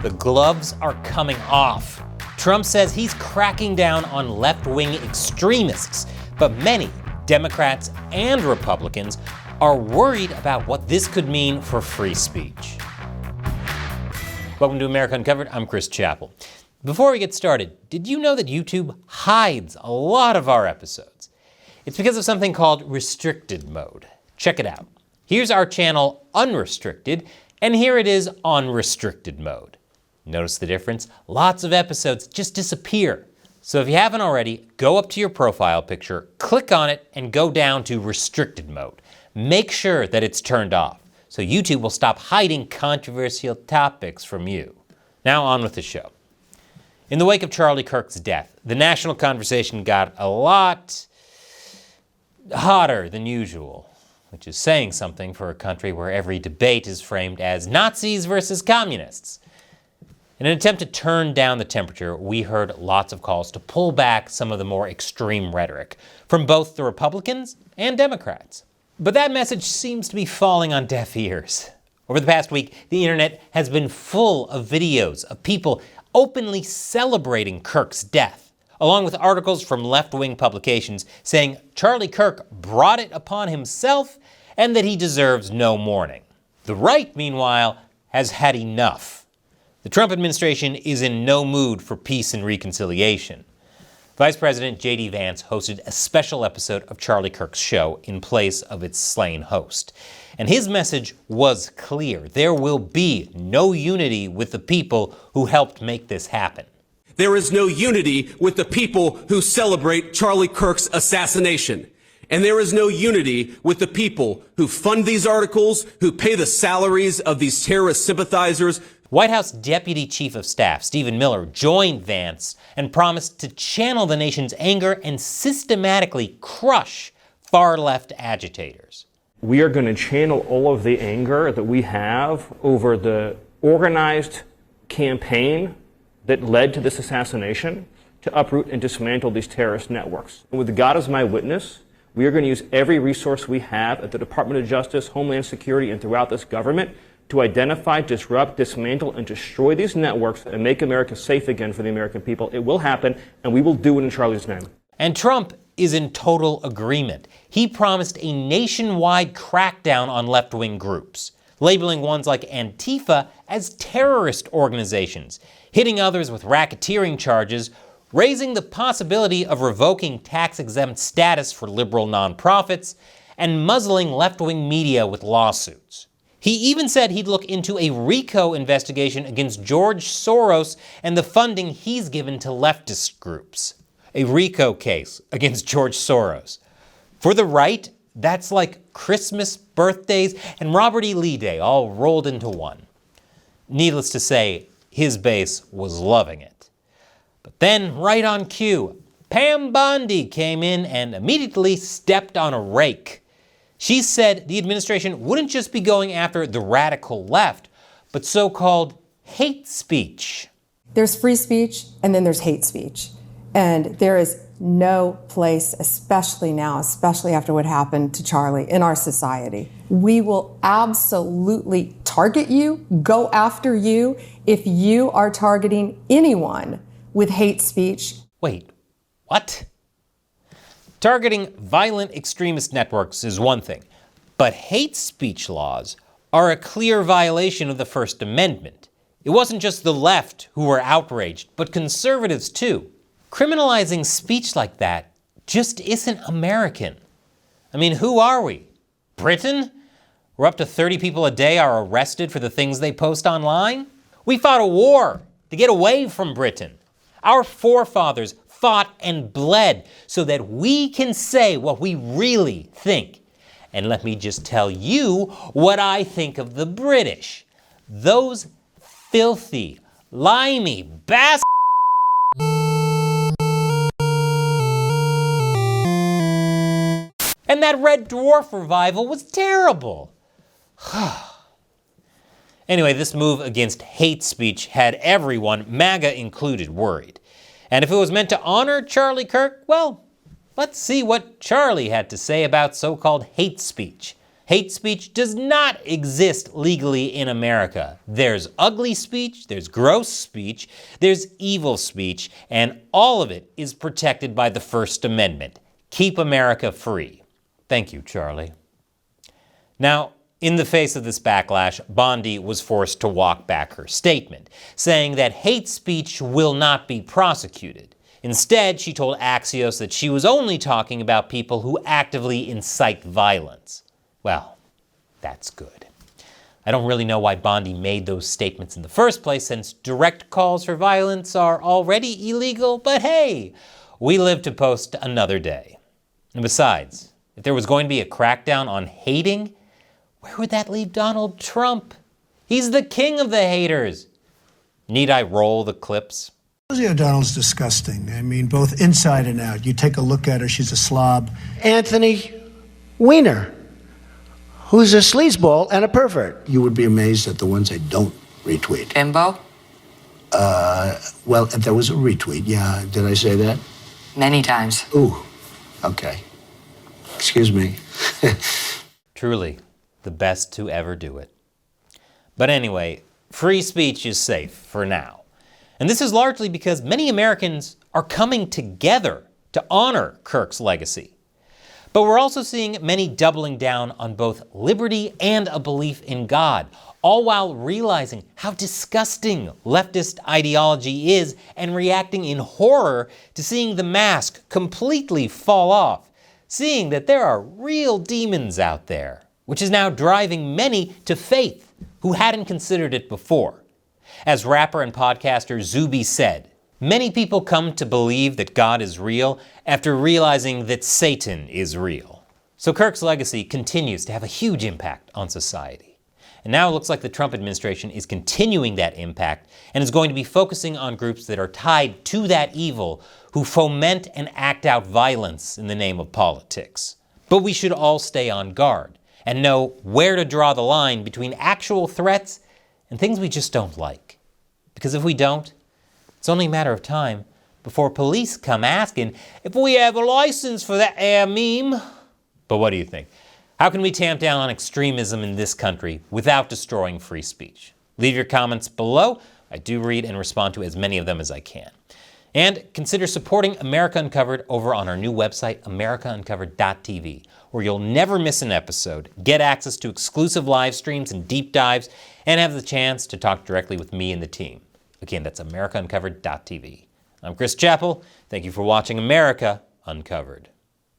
The gloves are coming off. Trump says he's cracking down on left-wing extremists, but many Democrats and Republicans are worried about what this could mean for free speech. Welcome to America Uncovered. I'm Chris Chappell. Before we get started, did you know that YouTube hides a lot of our episodes? It's because of something called restricted mode. Check it out. Here's our channel unrestricted, and here it is on restricted mode. Notice the difference? Lots of episodes just disappear. So if you haven't already, go up to your profile picture, click on it, and go down to restricted mode. Make sure that it's turned off, so YouTube will stop hiding controversial topics from you. Now on with the show. In the wake of Charlie Kirk's death, the national conversation got a lot hotter than usual, which is saying something for a country where every debate is framed as Nazis versus communists. In an attempt to turn down the temperature, we heard lots of calls to pull back some of the more extreme rhetoric from both the Republicans and Democrats. But that message seems to be falling on deaf ears. Over the past week, the internet has been full of videos of people openly celebrating Kirk's death, along with articles from left-wing publications saying Charlie Kirk brought it upon himself and that he deserves no mourning. The right, meanwhile, has had enough. The Trump administration is in no mood for peace and reconciliation. Vice President J.D. Vance hosted a special episode of Charlie Kirk's show in place of its slain host. And his message was clear. There will be no unity with the people who helped make this happen. There is no unity with the people who celebrate Charlie Kirk's assassination. And there is no unity with the people who fund these articles, who pay the salaries of these terrorist sympathizers. White House Deputy Chief of Staff Stephen Miller joined Vance and promised to channel the nation's anger and systematically crush far-left agitators. We are going to channel all of the anger that we have over the organized campaign that led to this assassination to uproot and dismantle these terrorist networks. And with God as my witness, we are going to use every resource we have at the Department of Justice, Homeland Security, and throughout this government to identify, disrupt, dismantle, and destroy these networks and make America safe again for the American people. It will happen, and we will do it in Charlie's name. And Trump is in total agreement. He promised a nationwide crackdown on left-wing groups, labeling ones like Antifa as terrorist organizations, hitting others with racketeering charges, raising the possibility of revoking tax-exempt status for liberal nonprofits, and muzzling left-wing media with lawsuits. He even said he'd look into a RICO investigation against George Soros and the funding he's given to leftist groups. A RICO case against George Soros. For the right, that's like Christmas, birthdays, and Robert E. Lee Day all rolled into one. Needless to say, his base was loving it. But then, right on cue, Pam Bondi came in and immediately stepped on a rake. She said the administration wouldn't just be going after the radical left, but so-called hate speech. There's free speech, and then there's hate speech. And there is no place, especially now, especially after what happened to Charlie, in our society. We will absolutely target you, go after you, if you are targeting anyone with hate speech. Wait, what? Targeting violent extremist networks is one thing, but hate speech laws are a clear violation of the First Amendment. It wasn't just the left who were outraged, but conservatives too. Criminalizing speech like that just isn't American. I mean, who are we? Britain? Where up to 30 people a day are arrested for the things they post online? We fought a war to get away from Britain. Our forefathers fought and bled so that we can say what we really think. And let me just tell you what I think of the British. Those filthy, limey bastards. And that Red Dwarf revival was terrible. Anyway, this move against hate speech had everyone, MAGA included, worried. And if it was meant to honor Charlie Kirk, well, let's see what Charlie had to say about so-called hate speech. Hate speech does not exist legally in America. There's ugly speech, there's gross speech, there's evil speech, and all of it is protected by the First Amendment. Keep America free. Thank you, Charlie. Now, in the face of this backlash, Bondi was forced to walk back her statement, saying that hate speech will not be prosecuted. Instead, she told Axios that she was only talking about people who actively incite violence. Well, that's good. I don't really know why Bondi made those statements in the first place, since direct calls for violence are already illegal, but hey, we live to post another day. And besides, if there was going to be a crackdown on hating, where would that leave Donald Trump? He's the king of the haters. Need I roll the clips? Rosie O'Donnell's disgusting. I mean, both inside and out. You take a look at her, she's a slob. Anthony Weiner, who's a sleazeball and a pervert. You would be amazed at the ones I don't retweet. Bimbo? Well, if there was a retweet, yeah. Did I say that? Many times. Ooh, okay. Excuse me. Truly, the best to ever do it. But anyway, free speech is safe for now. And this is largely because many Americans are coming together to honor Kirk's legacy. But we're also seeing many doubling down on both liberty and a belief in God, all while realizing how disgusting leftist ideology is and reacting in horror to seeing the mask completely fall off, seeing that there are real demons out there, which is now driving many to faith who hadn't considered it before. As rapper and podcaster Zuby said, many people come to believe that God is real after realizing that Satan is real. So Kirk's legacy continues to have a huge impact on society. And now it looks like the Trump administration is continuing that impact and is going to be focusing on groups that are tied to that evil who foment and act out violence in the name of politics. But we should all stay on guard and know where to draw the line between actual threats and things we just don't like. Because if we don't, it's only a matter of time before police come asking if we have a license for that meme. But what do you think? How can we tamp down on extremism in this country without destroying free speech? Leave your comments below. I do read and respond to as many of them as I can. And consider supporting America Uncovered over on our new website, americauncovered.tv, where you'll never miss an episode, get access to exclusive live streams and deep dives, and have the chance to talk directly with me and the team. Again, that's americauncovered.tv. I'm Chris Chappell. Thank you for watching America Uncovered.